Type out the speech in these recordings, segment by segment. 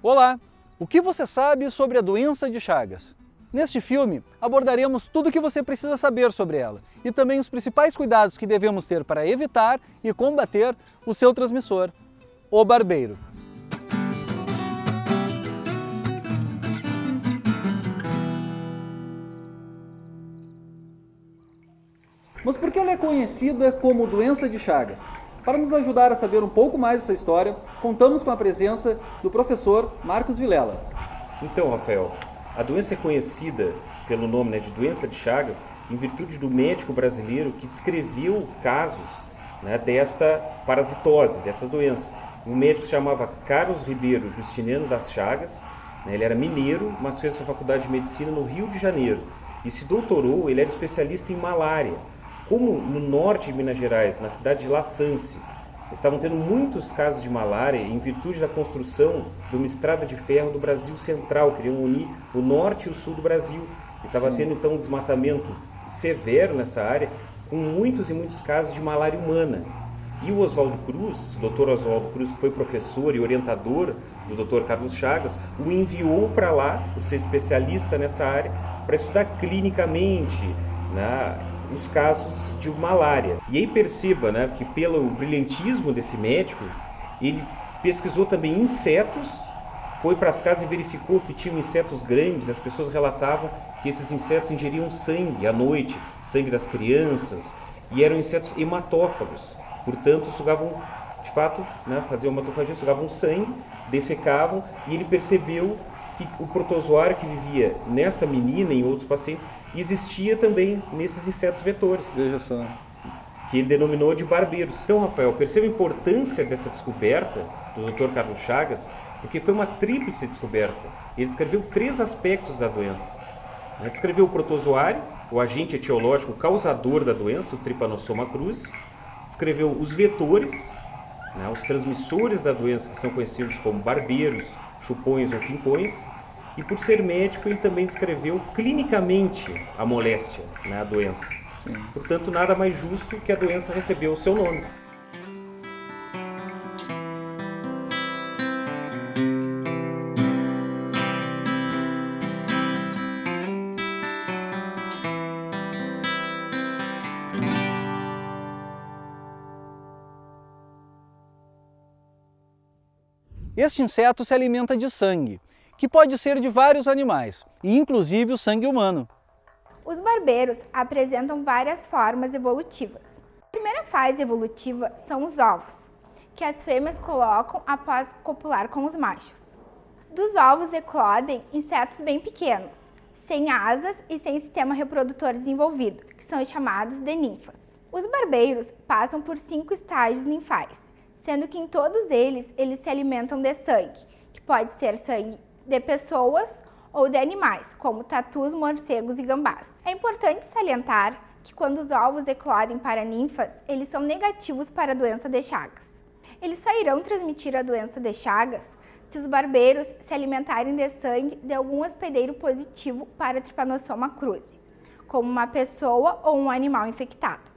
Olá! O que você sabe sobre a doença de Chagas? Neste filme, abordaremos tudo o que você precisa saber sobre ela e também os principais cuidados que devemos ter para evitar e combater o seu transmissor, o barbeiro. Mas por que ela é conhecida como doença de Chagas? Para nos ajudar a saber um pouco mais dessa história, contamos com a presença do professor Marcos Vilela. Então, Rafael, a doença é conhecida pelo nome de doença de Chagas em virtude do médico brasileiro que descreveu casos desta parasitose, dessa doença. Um médico se chamava Carlos Ribeiro Justiniano das Chagas, ele era mineiro, mas fez sua faculdade de medicina no Rio de Janeiro e se doutorou, ele era especialista em malária. Como no norte de Minas Gerais, na cidade de La Sance, estavam tendo muitos casos de malária em virtude da construção de uma estrada de ferro do Brasil Central, queriam unir o norte e o sul do Brasil. Estava tendo então um desmatamento severo nessa área, com muitos e muitos casos de malária humana. E o Oswaldo Cruz, o Dr. Oswaldo Cruz, que foi professor e orientador do Dr. Carlos Chagas, o enviou para lá, por ser especialista nessa área, para estudar clinicamente os casos de malária. E aí perceba que pelo brilhantismo desse médico, ele pesquisou também insetos, foi para as casas e verificou que tinham insetos grandes, as pessoas relatavam que esses insetos ingeriam sangue à noite, sangue das crianças, e eram insetos hematófagos, portanto sugavam, de fato, faziam hematofagia, sugavam sangue, defecavam, e ele percebeu que o protozoário que vivia nessa menina e em outros pacientes existia também nesses insetos vetores. Veja só. Que ele denominou de barbeiros. Então, Rafael, perceba a importância dessa descoberta do Dr. Carlos Chagas, porque foi uma tríplice descoberta. Ele descreveu 3 aspectos da doença. Ele descreveu o protozoário, o agente etiológico causador da doença, o Trypanosoma cruzi. Descreveu os vetores, os transmissores da doença, que são conhecidos como barbeiros, chupões ou fincões, e por ser médico ele também descreveu clinicamente a moléstia, a doença. Sim. Portanto, nada mais justo que a doença recebeu o seu nome. Este inseto se alimenta de sangue, que pode ser de vários animais, e inclusive o sangue humano. Os barbeiros apresentam várias formas evolutivas. A primeira fase evolutiva são os ovos, que as fêmeas colocam após copular com os machos. Dos ovos eclodem insetos bem pequenos, sem asas e sem sistema reprodutor desenvolvido, que são chamados de ninfas. Os barbeiros passam por 5 estágios ninfais, sendo que em todos eles se alimentam de sangue, que pode ser sangue de pessoas ou de animais, como tatus, morcegos e gambás. É importante salientar que quando os ovos eclodem para ninfas, eles são negativos para a doença de Chagas. Eles só irão transmitir a doença de Chagas se os barbeiros se alimentarem de sangue de algum hospedeiro positivo para a Trypanosoma cruzi, como uma pessoa ou um animal infectado.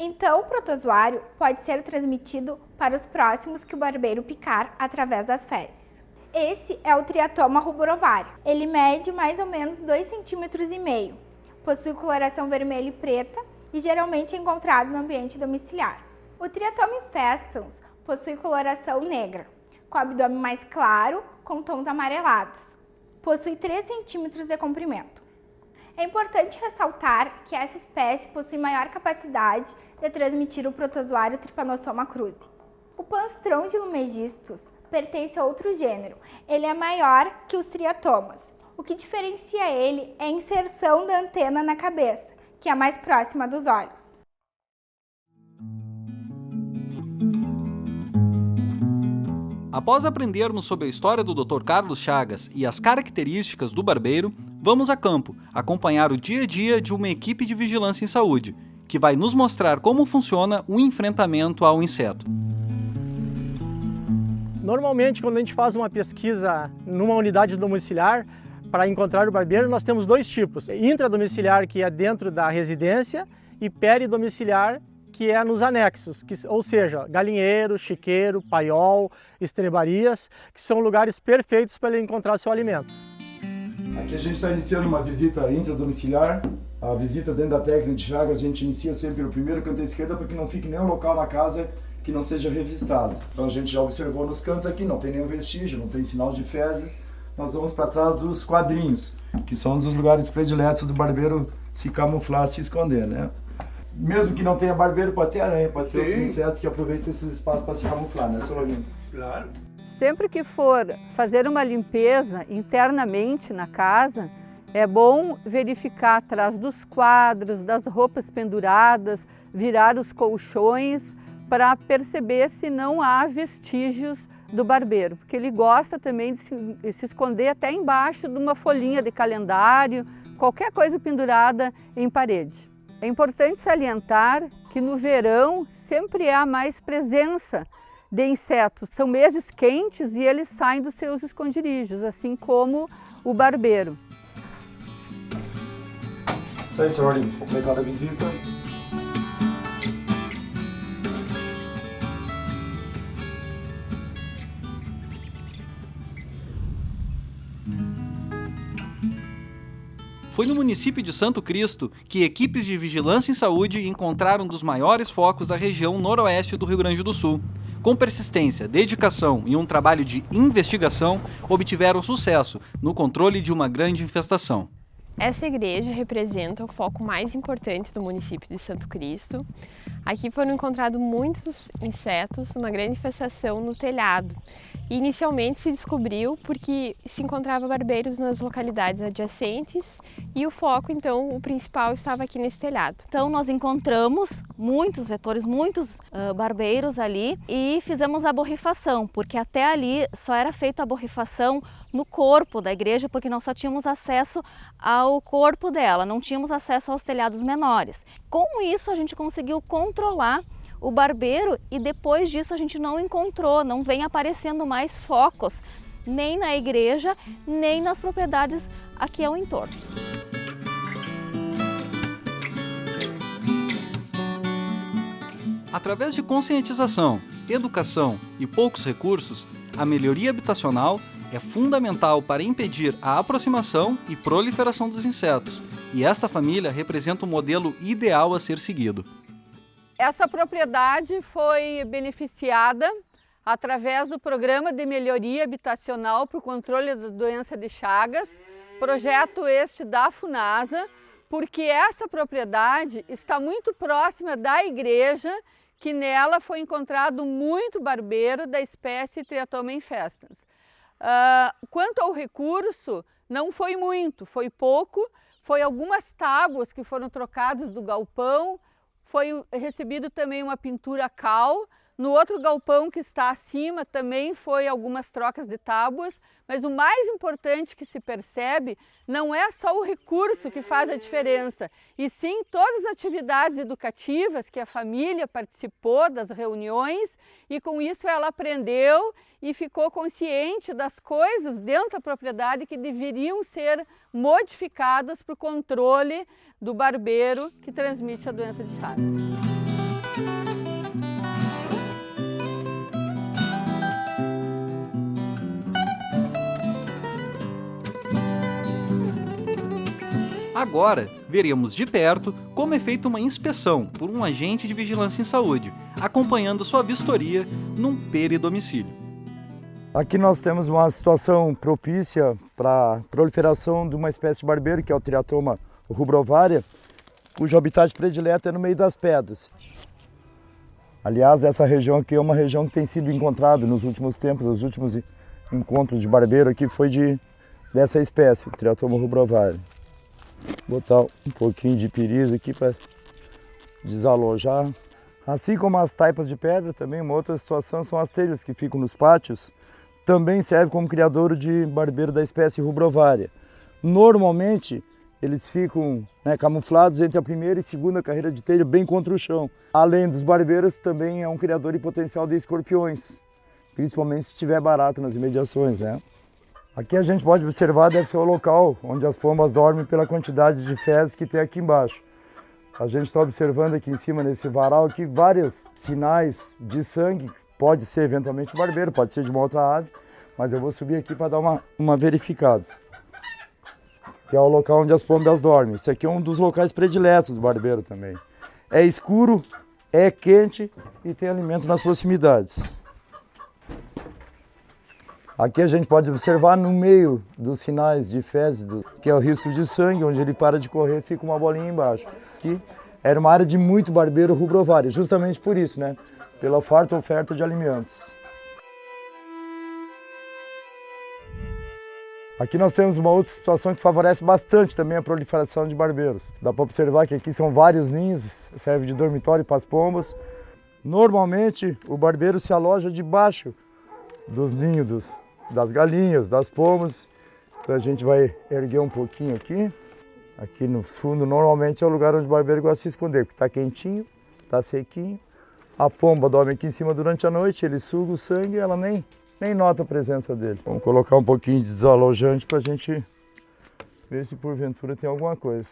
Então, o protozoário pode ser transmitido para os próximos que o barbeiro picar através das fezes. Esse é o triatoma ruborovário. Ele mede mais ou menos 2,5 cm, possui coloração vermelha e preta e geralmente é encontrado no ambiente domiciliar. O triatoma infestans possui coloração negra, com abdômen mais claro, com tons amarelados. Possui 3 cm de comprimento. É importante ressaltar que essa espécie possui maior capacidade de transmitir o protozoário Trypanosoma cruzi. O Panstrongylo megistus pertence a outro gênero. Ele é maior que os triatomas. O que diferencia ele é a inserção da antena na cabeça, que é mais próxima dos olhos. Após aprendermos sobre a história do Dr. Carlos Chagas e as características do barbeiro, vamos a campo acompanhar o dia a dia de uma equipe de vigilância em saúde, que vai nos mostrar como funciona o enfrentamento ao inseto. Normalmente, quando a gente faz uma pesquisa numa unidade domiciliar para encontrar o barbeiro, nós temos 2 tipos. Intradomiciliar, que é dentro da residência, e peridomiciliar, que é nos anexos, ou seja, galinheiro, chiqueiro, paiol, estrebarias, que são lugares perfeitos para ele encontrar seu alimento. Aqui a gente está iniciando uma visita intradomiciliar. A visita dentro da técnica de Chagas a gente inicia sempre pelo primeiro canto à esquerda para que não fique nenhum local na casa que não seja revistado. Então a gente já observou nos cantos aqui, não tem nenhum vestígio, não tem sinal de fezes. Nós vamos para trás dos quadrinhos, que são um dos lugares prediletos do barbeiro se camuflar, se esconder, né? Mesmo que não tenha barbeiro, pode ter aranha, pode ter outros insetos que aproveitam esses espaços para se camuflar, né, seu Olinda? Claro. Sempre que for fazer uma limpeza internamente na casa, é bom verificar atrás dos quadros, das roupas penduradas, virar os colchões para perceber se não há vestígios do barbeiro, porque ele gosta também de se esconder até embaixo de uma folhinha de calendário, qualquer coisa pendurada em parede. É importante salientar que no verão sempre há mais presença de insetos. São meses quentes e eles saem dos seus esconderijos, assim como o barbeiro. Isso aí, senhor Olinda, completada a visita. Foi no município de Santo Cristo que equipes de vigilância em saúde encontraram um dos maiores focos da região noroeste do Rio Grande do Sul. Com persistência, dedicação e um trabalho de investigação, obtiveram sucesso no controle de uma grande infestação. Essa igreja representa o foco mais importante do município de Santo Cristo. Aqui foram encontrados muitos insetos, uma grande infestação no telhado. E inicialmente se descobriu porque se encontrava barbeiros nas localidades adjacentes e o foco, então, o principal estava aqui nesse telhado. Então nós encontramos muitos vetores, muitos barbeiros ali e fizemos a borrifação, porque até ali só era feita a borrifação no corpo da igreja, porque nós só tínhamos acesso ao corpo dela, não tínhamos acesso aos telhados menores. Com isso a gente conseguiu controlar o barbeiro e depois disso a gente não encontrou, não vem aparecendo mais focos, nem na igreja, nem nas propriedades aqui ao entorno. Através de conscientização, educação e poucos recursos, a melhoria habitacional é fundamental para impedir a aproximação e proliferação dos insetos, e esta família representa o modelo ideal a ser seguido. Essa propriedade foi beneficiada através do Programa de Melhoria Habitacional para o Controle da Doença de Chagas, projeto este da Funasa, porque essa propriedade está muito próxima da igreja, que nela foi encontrado muito barbeiro da espécie Triatoma infestans. Quanto ao recurso, não foi muito, foi pouco, foi algumas tábuas que foram trocadas do galpão. Foi recebido também uma pintura cal. No outro galpão que está acima também foi algumas trocas de tábuas, mas o mais importante que se percebe não é só o recurso que faz a diferença, e sim todas as atividades educativas que a família participou das reuniões, e com isso ela aprendeu e ficou consciente das coisas dentro da propriedade que deveriam ser modificadas para o controle do barbeiro que transmite a doença de Chagas. Agora, veremos de perto como é feita uma inspeção por um agente de vigilância em saúde, acompanhando sua vistoria num peridomicílio. Aqui nós temos uma situação propícia para a proliferação de uma espécie de barbeiro, que é o Triatoma rubrovaria, cujo habitat predileto é no meio das pedras. Aliás, essa região aqui é uma região que tem sido encontrada nos últimos tempos, os últimos encontros de barbeiro aqui foi dessa espécie, o Triatoma rubrovaria. Vou botar um pouquinho de piriza aqui para desalojar. Assim como as taipas de pedra, também uma outra situação são as telhas que ficam nos pátios. Também serve como criadouro de barbeiro da espécie rubrovaria. Normalmente, eles ficam camuflados entre a primeira e segunda carreira de telha, bem contra o chão. Além dos barbeiros, também é um criador de potencial de escorpiões, principalmente se tiver barata nas imediações, né? Aqui a gente pode observar, deve ser o local onde as pombas dormem pela quantidade de fezes que tem aqui embaixo. A gente está observando aqui em cima nesse varal aqui vários sinais de sangue. Pode ser eventualmente barbeiro, pode ser de uma outra ave, mas eu vou subir aqui para dar uma verificada. Que é o local onde as pombas dormem. Esse aqui é um dos locais prediletos do barbeiro também. É escuro, é quente e tem alimento nas proximidades. Aqui a gente pode observar no meio dos sinais de fezes, que é o risco de sangue, onde ele para de correr, fica uma bolinha embaixo. Aqui era uma área de muito barbeiro rubrovário, justamente por isso, né? Pela farta oferta de alimentos. Aqui nós temos uma outra situação que favorece bastante também a proliferação de barbeiros. Dá para observar que aqui são vários ninhos, serve de dormitório para as pombas. Normalmente o barbeiro se aloja debaixo dos ninhos das galinhas, das pombas. Então a gente vai erguer um pouquinho aqui. Aqui no fundo normalmente é o lugar onde o barbeiro gosta de se esconder, porque está quentinho, está sequinho. A pomba dorme aqui em cima durante a noite, ele suga o sangue e ela nem nota a presença dele. Vamos colocar um pouquinho de desalojante para a gente ver se porventura tem alguma coisa.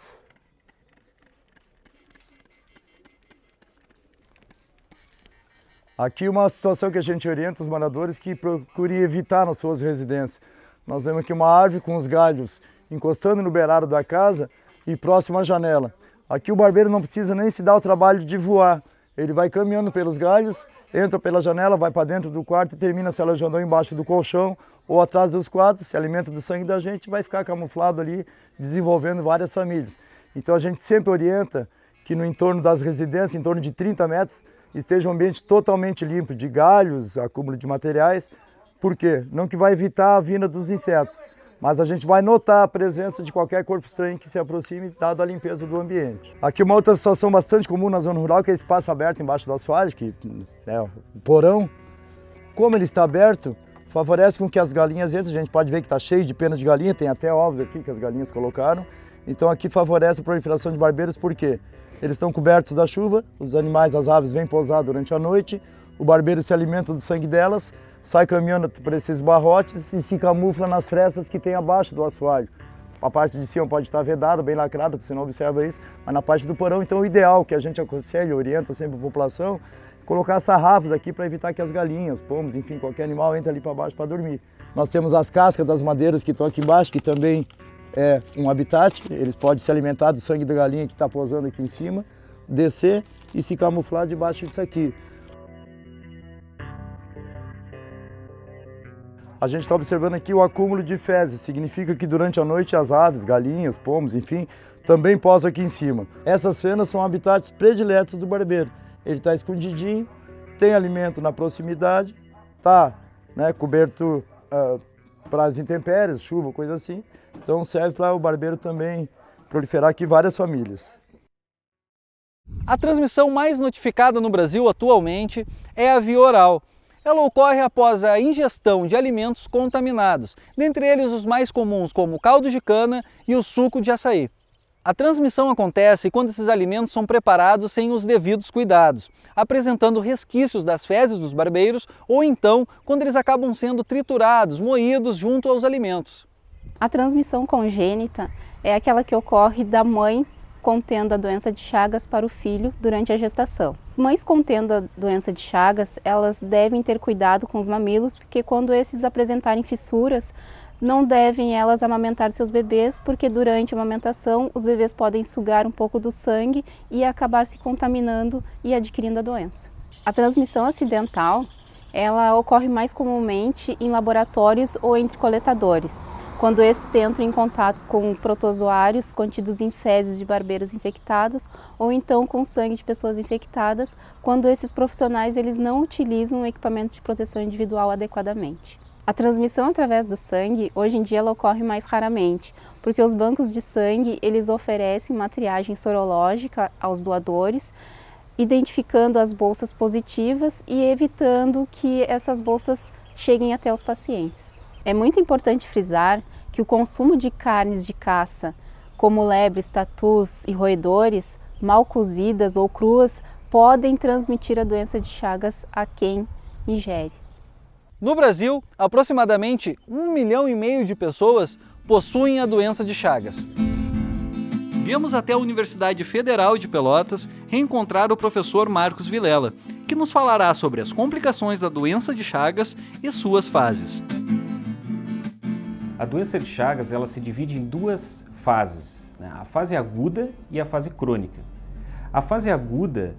Aqui uma situação que a gente orienta os moradores que procurem evitar nas suas residências. Nós vemos aqui uma árvore com os galhos encostando no beirado da casa e próximo à janela. Aqui o barbeiro não precisa nem se dar o trabalho de voar. Ele vai caminhando pelos galhos, entra pela janela, vai para dentro do quarto e termina se alojando embaixo do colchão ou atrás dos quadros, se alimenta do sangue da gente e vai ficar camuflado ali, desenvolvendo várias famílias. Então a gente sempre orienta que no entorno das residências, em torno de 30 metros, esteja um ambiente totalmente limpo de galhos, acúmulo de materiais. Por quê? Não que vai evitar a vinda dos insetos, mas a gente vai notar a presença de qualquer corpo estranho que se aproxime, dado a limpeza do ambiente. Aqui uma outra situação bastante comum na zona rural, que é o espaço aberto embaixo do assoalho, que é o porão. Como ele está aberto, favorece com que as galinhas entrem. A gente pode ver que está cheio de penas de galinha, tem até ovos aqui que as galinhas colocaram. Então aqui favorece a proliferação de barbeiros, por quê? Eles estão cobertos da chuva, os animais, as aves vêm pousar durante a noite, o barbeiro se alimenta do sangue delas, sai caminhando por esses barrotes e se camufla nas frestas que tem abaixo do assoalho. A parte de cima pode estar vedada, bem lacrada, você não observa isso, mas na parte do porão, então o ideal que a gente aconselha, orienta sempre a população, é colocar sarrafos aqui para evitar que as galinhas, pombos, enfim, qualquer animal entre ali para baixo para dormir. Nós temos as cascas das madeiras que estão aqui embaixo, que também é um habitat, eles podem se alimentar do sangue da galinha que está pousando aqui em cima, descer e se camuflar debaixo disso aqui. A gente está observando aqui o acúmulo de fezes, significa que durante a noite as aves, galinhas, pombos, enfim, também pousam aqui em cima. Essas fenas são habitats prediletos do barbeiro. Ele está escondidinho, tem alimento na proximidade, está coberto para as intempéries, chuva, coisa assim. Então serve para o barbeiro também proliferar aqui várias famílias. A transmissão mais notificada no Brasil atualmente é a via oral. Ela ocorre após a ingestão de alimentos contaminados, dentre eles os mais comuns como o caldo de cana e o suco de açaí. A transmissão acontece quando esses alimentos são preparados sem os devidos cuidados, apresentando resquícios das fezes dos barbeiros ou então quando eles acabam sendo triturados, moídos junto aos alimentos. A transmissão congênita é aquela que ocorre da mãe contendo a doença de Chagas para o filho durante a gestação. Mães contendo a doença de Chagas, elas devem ter cuidado com os mamilos, porque quando esses apresentarem fissuras, não devem elas amamentar seus bebês, porque durante a amamentação os bebês podem sugar um pouco do sangue e acabar se contaminando e adquirindo a doença. A transmissão acidental, ela ocorre mais comumente em laboratórios ou entre coletadores, quando esses entram em contato com protozoários contidos em fezes de barbeiros infectados ou então com sangue de pessoas infectadas, quando esses profissionais eles não utilizam o equipamento de proteção individual adequadamente. A transmissão através do sangue, hoje em dia, ela ocorre mais raramente, porque os bancos de sangue eles oferecem uma triagem sorológica aos doadores, identificando as bolsas positivas e evitando que essas bolsas cheguem até os pacientes. É muito importante frisar que o consumo de carnes de caça, como lebres, tatus e roedores, mal cozidas ou cruas, podem transmitir a doença de Chagas a quem ingere. No Brasil, aproximadamente 1,5 milhão de pessoas possuem a doença de Chagas. viemos até a Universidade Federal de Pelotas reencontrar o professor Marcos Vilela, que nos falará sobre as complicações da doença de Chagas e suas fases. A doença de Chagas ela se divide em duas fases, né? A fase aguda e a fase crônica. A fase aguda,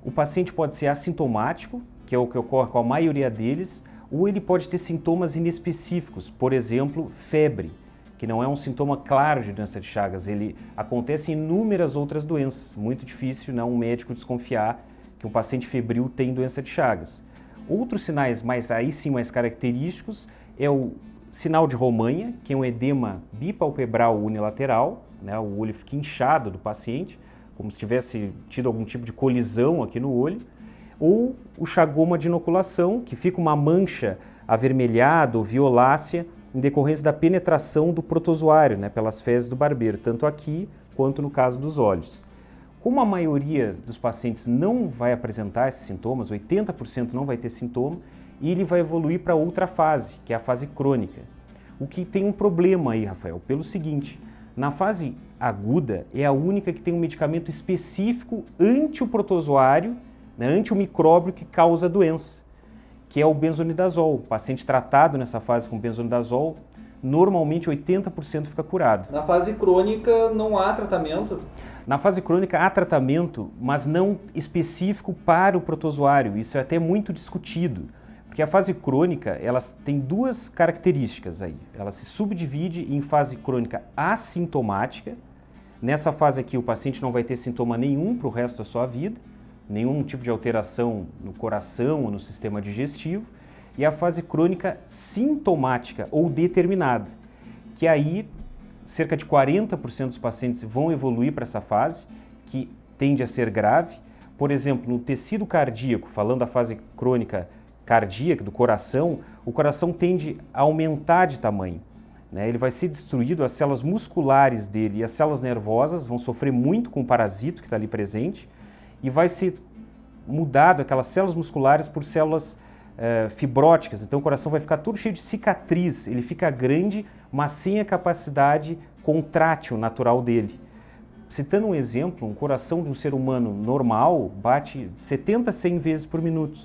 o paciente pode ser assintomático, que é o que ocorre com a maioria deles, ou ele pode ter sintomas inespecíficos, por exemplo, febre, que não é um sintoma claro de doença de Chagas, ele acontece em inúmeras outras doenças, muito difícil um médico desconfiar que um paciente febril tem doença de Chagas. Outros sinais mais característicos é o sinal de Romanha, que é um edema bipalpebral unilateral, né? O olho fica inchado do paciente, como se tivesse tido algum tipo de colisão aqui no olho, ou o chagoma de inoculação, que fica uma mancha avermelhada ou violácea em decorrência da penetração do protozoário, né, pelas fezes do barbeiro, tanto aqui quanto no caso dos olhos. Como a maioria dos pacientes não vai apresentar esses sintomas, 80% não vai ter sintoma, e ele vai evoluir para outra fase, que é a fase crônica. O que tem um problema aí, Rafael, pelo seguinte, na fase aguda é a única que tem um medicamento específico anti o protozoário, né, anti o micróbio que causa a doença, que é o benzonidazol. O paciente tratado nessa fase com benzonidazol, normalmente 80% fica curado. Na fase crônica não há tratamento? Na fase crônica há tratamento, mas não específico para o protozoário. Isso é até muito discutido. Porque a fase crônica, ela tem duas características aí. Ela se subdivide em fase crônica assintomática. Nessa fase aqui o paciente não vai ter sintoma nenhum para o resto da sua vida, nenhum tipo de alteração no coração ou no sistema digestivo. E a fase crônica sintomática ou determinada, que aí cerca de 40% dos pacientes vão evoluir para essa fase, que tende a ser grave. Por exemplo, no tecido cardíaco, falando da fase crônica cardíaca, do coração, o coração tende a aumentar de tamanho, né? Ele vai ser destruído, as células musculares dele e as células nervosas vão sofrer muito com o parasito que está ali presente e vai ser mudado aquelas células musculares por células fibróticas, então o coração vai ficar todo cheio de cicatriz, ele fica grande, mas sem a capacidade contrátil natural dele. Citando um exemplo, um coração de um ser humano normal bate 70 a 100 vezes por minuto.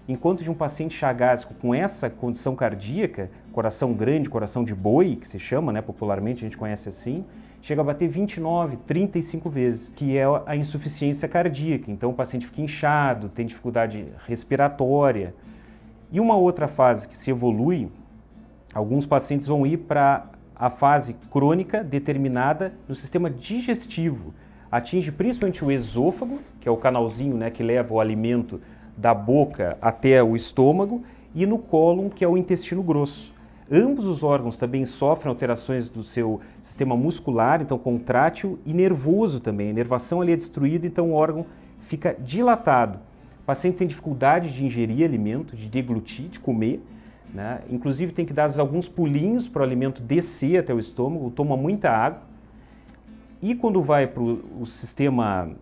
Enquanto de um paciente chagásico com essa condição cardíaca, coração grande, coração de boi, que se chama, né, popularmente a gente conhece assim, chega a bater 29, 35 vezes, que é a insuficiência cardíaca. Então o paciente fica inchado, tem dificuldade respiratória. E uma outra fase que se evolui, alguns pacientes vão ir para a fase crônica determinada no sistema digestivo. Atinge principalmente o esôfago, que é o canalzinho, né, que leva o alimento da boca até o estômago, e no cólon, que é o intestino grosso. Ambos os órgãos também sofrem alterações do seu sistema muscular, então contrátil, e nervoso também. A inervação ali é destruída, então o órgão fica dilatado. O paciente tem dificuldade de ingerir alimento, de deglutir, de comer, né? Inclusive tem que dar alguns pulinhos para o alimento descer até o estômago, toma muita água. E quando vai para o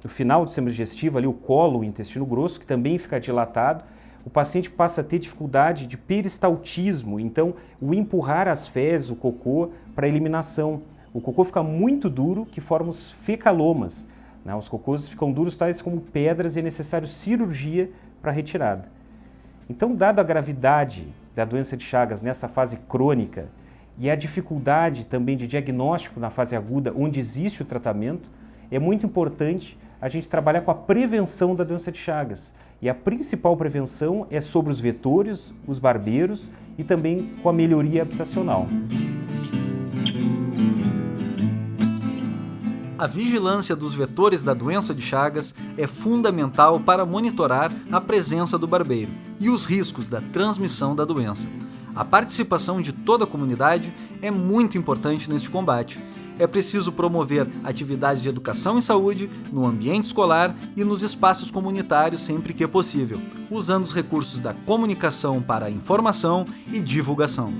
final do sistema digestivo, ali o colo, o intestino grosso, que também fica dilatado, o paciente passa a ter dificuldade de peristaltismo, então o empurrar as fezes, o cocô, para eliminação. O cocô fica muito duro, que forma os fecalomas, né? Os cocôs ficam duros, tais como pedras, e é necessário cirurgia para retirada. Então, dado a gravidade da doença de Chagas nessa fase crônica, e a dificuldade também de diagnóstico na fase aguda, onde existe o tratamento, é muito importante a gente trabalhar com a prevenção da doença de Chagas. E a principal prevenção é sobre os vetores, os barbeiros e também com a melhoria habitacional. A vigilância dos vetores da doença de Chagas é fundamental para monitorar a presença do barbeiro e os riscos da transmissão da doença. A participação de toda a comunidade é muito importante neste combate. É preciso promover atividades de educação em saúde no ambiente escolar e nos espaços comunitários sempre que é possível, usando os recursos da comunicação para a informação e divulgação.